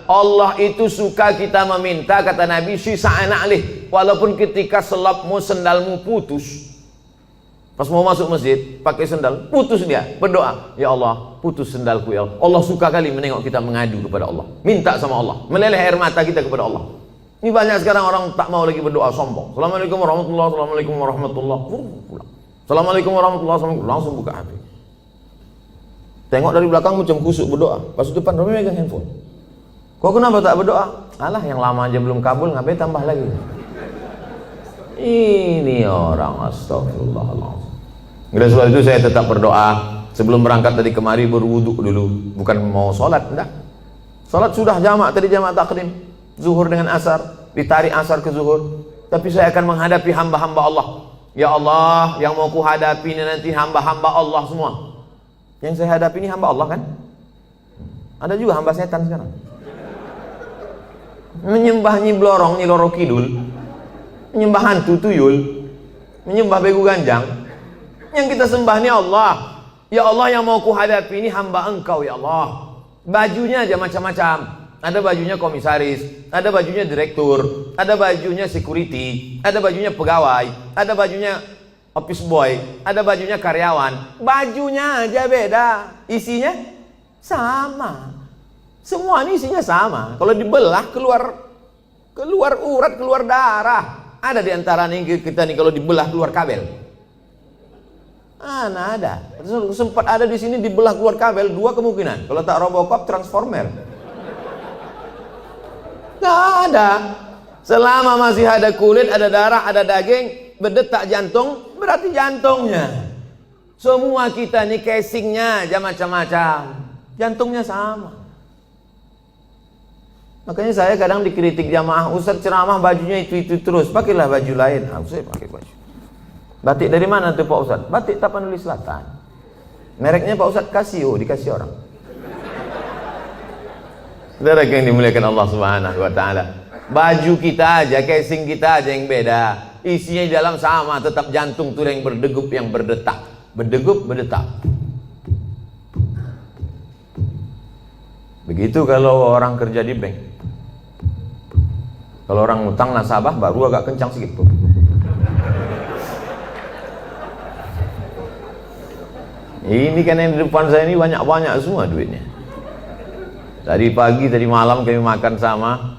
Allah itu suka kita meminta, kata Nabi, sisa'ana alih, walaupun ketika selapmu sendalmu putus, pas mau masuk masjid pakai sendal putus, dia berdoa, ya Allah putus sendalku ya Allah. Allah suka kali menengok kita mengadu kepada Allah, minta sama Allah, meleleh air mata kita kepada Allah. Ini banyak sekarang orang tak mau lagi berdoa, sombong. Assalamualaikum warahmatullahi wabarakatuh, assalamualaikum warahmatullahi wabarakatuh, assalamualaikum warahmatullahi wabarakatuh, langsung buka HP. Tengok dari belakang macam kusuk berdoa, pas depan Romi megang handphone. Kok kenapa tak berdoa? Alah, yang lama aja belum kabul, ngapain tambah lagi? Ini orang, astagfirullahaladzim. Oleh sebab itu saya tetap berdoa. Sebelum berangkat tadi kemari berwuduk dulu, bukan mau sholat, enggak. Sholat sudah jamak tadi, jamak takdim, zuhur dengan asar, ditarik asar ke zuhur. Tapi saya akan menghadapi hamba-hamba Allah. Ya Allah, yang mau ku hadapi ini nanti hamba-hamba Allah semua. Yang saya hadapi ini hamba Allah kan? Ada juga hamba setan sekarang. Menyembah Nyi Blorong, Nyi Loro Kidul, menyembah hantu tuyul, menyembah begu ganjang. Yang kita sembah ini Allah. Ya Allah, yang mau ku hadapi ini hamba Engkau ya Allah. Bajunya aja macam-macam. Ada bajunya komisaris, ada bajunya direktur, ada bajunya security, ada bajunya pegawai, ada bajunya office boy, ada bajunya karyawan. Bajunya aja beda, isinya sama. Semua ini isinya sama. Kalau dibelah keluar urat, keluar darah. Ada di antara nih kita nih kalau dibelah keluar kabel. Nah, ada. Sempat ada di sini dibelah keluar kabel, dua kemungkinan. Kalau tak Robocop, Transformer. Nggak ada. Selama masih ada kulit, ada darah, ada daging, berdetak jantung, berarti jantungnya. Semua kita nih casingnya aja macam-macam, jantungnya sama. Makanya saya kadang dikritik jamaah, Ustaz ceramah bajunya itu terus, pakailah baju lain. Saya pakai baju. Batik dari mana tuh Pak Ustaz? Batik Tapanuli Selatan. Mereknya Pak Ustaz Casio, dikasih orang. Saudara yang dimuliakan Allah Subhanahu wa taala. Baju kita aja, casing kita aja yang beda. Isinya di dalam sama, tetap jantung tuh yang berdegup, yang berdetak. Berdegup, berdetak. Begitu kalau orang kerja di bank. Kalau orang utang nasabah baru agak kencang sedikit. Ini kan yang di depan saya ini banyak-banyak semua duitnya. Tadi pagi, tadi malam kami makan sama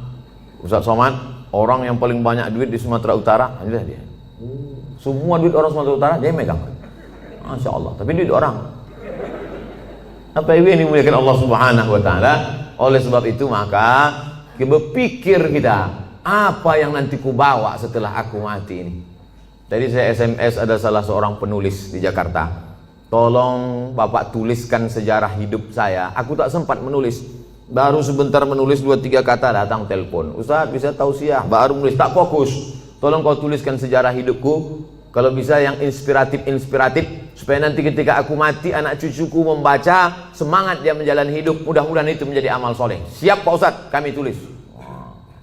Ustaz Somad, orang yang paling banyak duit di Sumatera Utara. Inilah dia. Semua duit orang Sumatera Utara dia megang. Masya Allah. Tapi duit orang. Apa yang dimuliakan Allah Subhanahu wa taala. Oleh sebab itu maka berpikir kita, apa yang nanti ku bawa setelah aku mati ini. Tadi saya SMS ada salah seorang penulis di Jakarta. Tolong Bapak tuliskan sejarah hidup saya. Aku tak sempat menulis. Baru sebentar menulis 2-3 kata datang telepon. Ustaz bisa tausiah, baru menulis, tak fokus. Tolong kau tuliskan sejarah hidupku. Kalau bisa yang inspiratif, supaya nanti ketika aku mati anak cucuku membaca, semangat dia menjalani hidup. Mudah-mudahan itu menjadi amal soleh. Siap Pak Ustadz, kami tulis.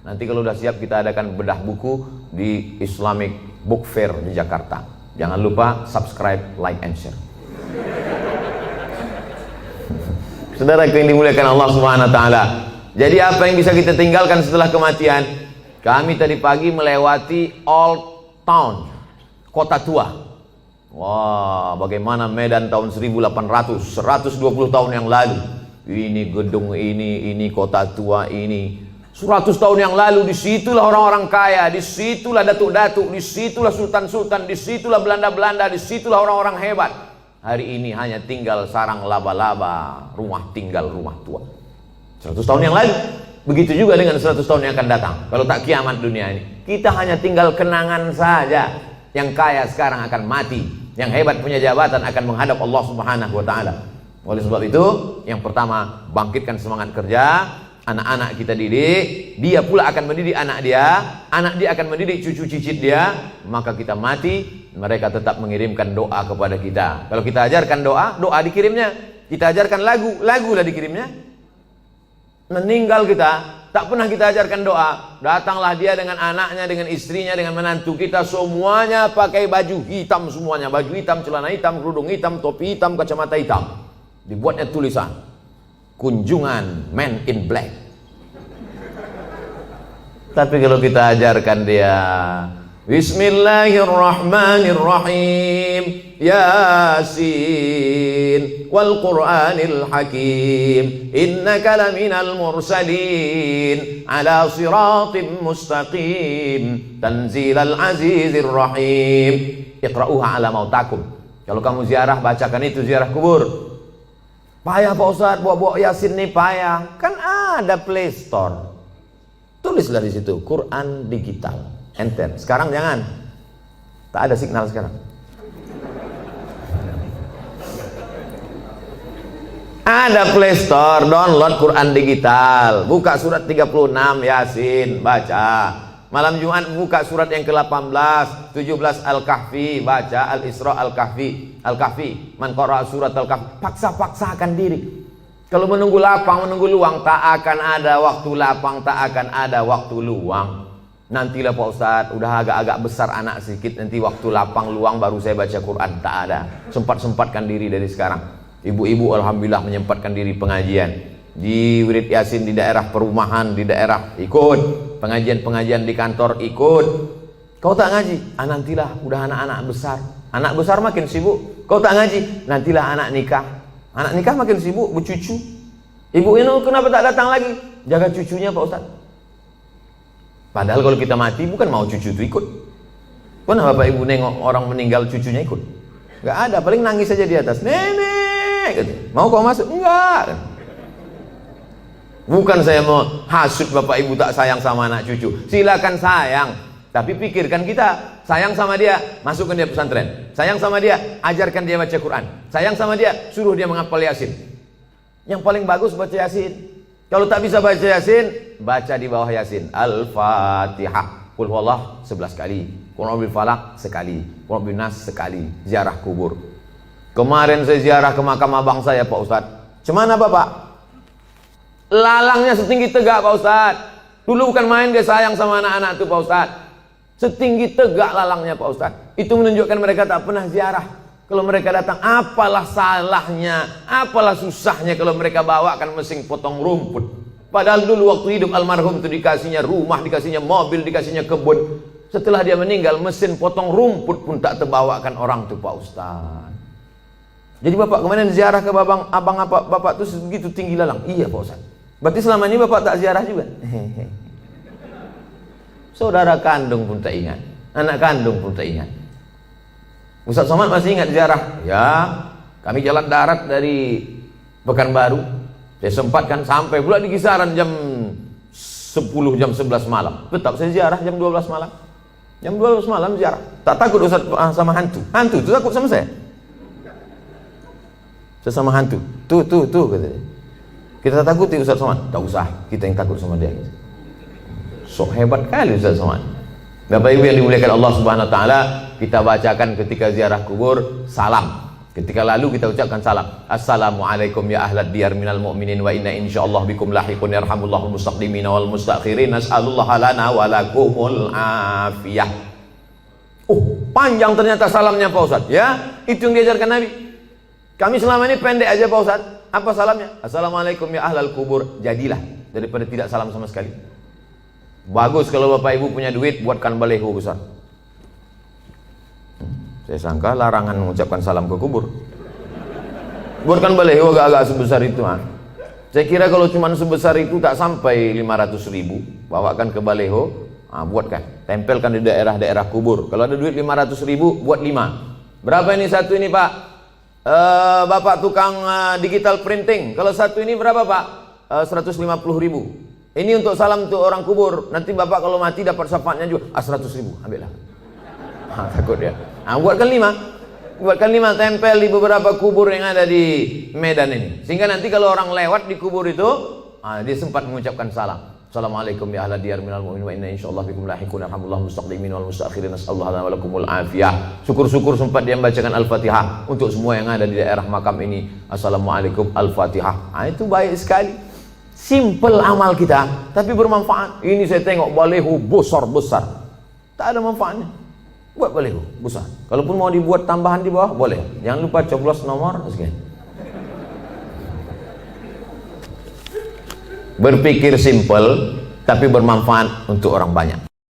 Nanti kalau udah siap kita adakan bedah buku di Islamic Book Fair di Jakarta. Jangan lupa subscribe, like, and share. Saudara yang dimuliakan Allah Subhanahu wa taala. Jadi apa yang bisa kita tinggalkan setelah kematian? Kami tadi pagi melewati Old Town, kota tua. Wah, bagaimana Medan tahun 1800, 120 tahun yang lalu. Ini gedung ini kota tua ini. 100 tahun yang lalu disitulah orang-orang kaya, disitulah datuk-datuk, disitulah sultan-sultan, disitulah Belanda-Belanda, disitulah orang-orang hebat. Hari ini hanya tinggal sarang laba-laba, rumah tinggal, rumah tua. 100 tahun yang lalu. Begitu juga dengan 100 tahun yang akan datang. Kalau tak kiamat dunia ini, kita hanya tinggal kenangan saja. Yang kaya sekarang akan mati, yang hebat punya jabatan akan menghadap Allah Subhanahu wa taala. Oleh sebab itu, yang pertama, bangkitkan semangat kerja. Anak-anak kita didik, dia pula akan mendidik anak dia akan mendidik cucu cicit dia. Maka kita mati, mereka tetap mengirimkan doa kepada kita. Kalau kita ajarkan doa, doa dikirimnya. Kita ajarkan lagu, lagu lah dikirimnya. Meninggal kita, tak pernah kita ajarkan doa. Datanglah dia dengan anaknya, dengan istrinya, dengan menantu kita, semuanya pakai baju hitam semuanya. Baju hitam, celana hitam, kerudung hitam, topi hitam, kacamata hitam. Dibuatnya tulisan, kunjungan Man in Black. Tapi kalau kita ajarkan dia Bismillahirrahmanirrahim, Yasin wal Qur'anil Hakim, innaka laminal mursalin ala siratim mustaqim, tanzilal azizir rahim, iqra'uha ala mautakum. Kalau kamu ziarah, bacakan itu, ziarah kubur. Payah Pak Ustadz, bawa Yasin nih payah. Kan ada Play Store. Tulislah di situ Quran digital, enter. Sekarang jangan, tak ada signal sekarang. Ada Play Store, download Quran digital, buka surat 36 Yasin, baca. Malam Jumat buka surat yang ke-18, 17 Al-Kahfi, baca Al-Isra Al-Kahfi. Man qara'a surat Al-Kahfi, paksa-paksakan diri. Kalau menunggu lapang, menunggu luang, tak akan ada waktu lapang, tak akan ada waktu luang. Nantilah Pak Ustadz, udah agak-agak besar anak sedikit, nanti waktu lapang luang baru saya baca Quran. Tak ada. Sempat-sempatkan diri dari sekarang. Ibu-ibu alhamdulillah menyempatkan diri pengajian. Di wirid Yasin di daerah perumahan, di daerah ikut. Pengajian-pengajian di kantor ikut. Kau tak ngaji? Nantilah, udah anak-anak besar. Anak besar makin sibuk. Kau tak ngaji? Nantilah anak nikah. Anak nikah makin sibuk, bercucu. Ibu ini kenapa tak datang lagi? Jaga cucunya Pak Ustadz. Padahal kalau kita mati bukan mau cucu itu ikut. Pernah Bapak Ibu nengok orang meninggal cucunya ikut? Gak ada, paling nangis saja di atas. Nenek, gitu. Mau kau masuk? Enggak. Bukan saya mau hasut Bapak Ibu tak sayang sama anak cucu. Silakan sayang. Tapi pikirkan kita, sayang sama dia, masukkan dia pesantren. Sayang sama dia, ajarkan dia baca Quran. Sayang sama dia, suruh dia menghafal Yasin. Yang paling bagus baca Yasin. Kalau tak bisa baca Yasin, baca di bawah Yasin Al-Fatihah. Qul huwallah 11 kali. Qul a'udzu birabbil sekali. Qul a'udzu binnas sekali. Ziarah kubur. Kemarin saya ziarah ke makam abang saya Pak Ustadz. Cemana Bapak? Lalangnya setinggi tegak Pak Ustadz. Dulu bukan main dia sayang sama anak-anak itu Pak Ustadz. Setinggi tegak lalangnya Pak Ustadz. Itu menunjukkan mereka tak pernah ziarah. Kalau mereka datang, apalah salahnya, apalah susahnya kalau mereka bawakan mesin potong rumput. Padahal dulu waktu hidup almarhum itu dikasihnya rumah, dikasihnya mobil, dikasihnya kebun. Setelah dia meninggal, mesin potong rumput pun tak terbawakan orang itu Pak Ustadz. Jadi Bapak kemarin ziarah ke abang apa Bapak itu segitu tinggi lalang? Iya Pak Ustadz. Berarti selama ini Bapak tak ziarah juga? Saudara kandung pun tak ingat, anak kandung pun tak ingat. Ustaz Somad masih ingat ziarah? Ya, kami jalan darat dari Pekanbaru. Saya sempatkan sampai pula di kisaran jam 10, jam 11 malam. Tetap saya ziarah jam 12 malam. Jam 12 malam ziarah. Tak takut Ustaz sama hantu. Hantu itu takut sama saya. Saya sama hantu. Tuh katanya. Kita takuti Ustaz Somad. Tak usah, kita yang takut sama dia. Sok hebat kali Ustaz Somad. Bapak Ibu yang dimuliakan Allah Subhanahu wa taala, kita bacakan ketika ziarah kubur salam. Ketika lalu kita ucapkan salam. Assalamualaikum ya ahlad diyar minal mu'minin wa inna insyaallah bikum lahiqun yarhamullahul mustaqdimina wal mustakhirin nas'alullaha lana wa lakumul afiyah. Oh, panjang ternyata salamnya Pak Ustaz. Ya, itu yang diajarkan Nabi. Kami selama ini pendek aja Pak Ustaz. Apa salamnya? Assalamualaikum ya ahlal kubur. Jadilah daripada tidak salam sama sekali. Bagus kalau Bapak Ibu punya duit, buatkan baleho besar. Saya sangka larangan mengucapkan salam ke kubur. Buatkan baleho agak-agak sebesar itu. Saya kira kalau cuma sebesar itu tak sampai 500.000. Bawakan ke baleho, buatkan. Tempelkan di daerah-daerah kubur. Kalau ada duit 500.000, buat 5. Berapa ini satu ini Pak? Bapak tukang digital printing. Kalau satu ini berapa Pak? 150.000. Ini untuk salam untuk orang kubur. Nanti Bapak kalau mati dapat syafaatnya juga. 100.000, ambillah. Takut dia. Buatkan 5. Buatkan 5, tempel di beberapa kubur yang ada di Medan ini. Sehingga nanti kalau orang lewat di kubur itu, dia sempat mengucapkan salam. Assalamualaikum ya ahla diyar minal mu'minin wa inna insyaallah bikum lahiqun yarhamullahu mustaqdimin wal mustakhirin nas'allahu lana wa lakumul afiyah. Syukur-syukur sempat dia membacakan Al-Fatihah untuk semua yang ada di daerah makam ini. Assalamualaikum Al-Fatihah. Itu baik sekali. Simple amal kita, tapi bermanfaat. Ini saya tengok baleho besar-besar, tak ada manfaatnya. Buat baleho besar. Kalaupun mau dibuat tambahan di bawah, boleh. Jangan lupa coblos nomor sekian. Berpikir simple, tapi bermanfaat untuk orang banyak.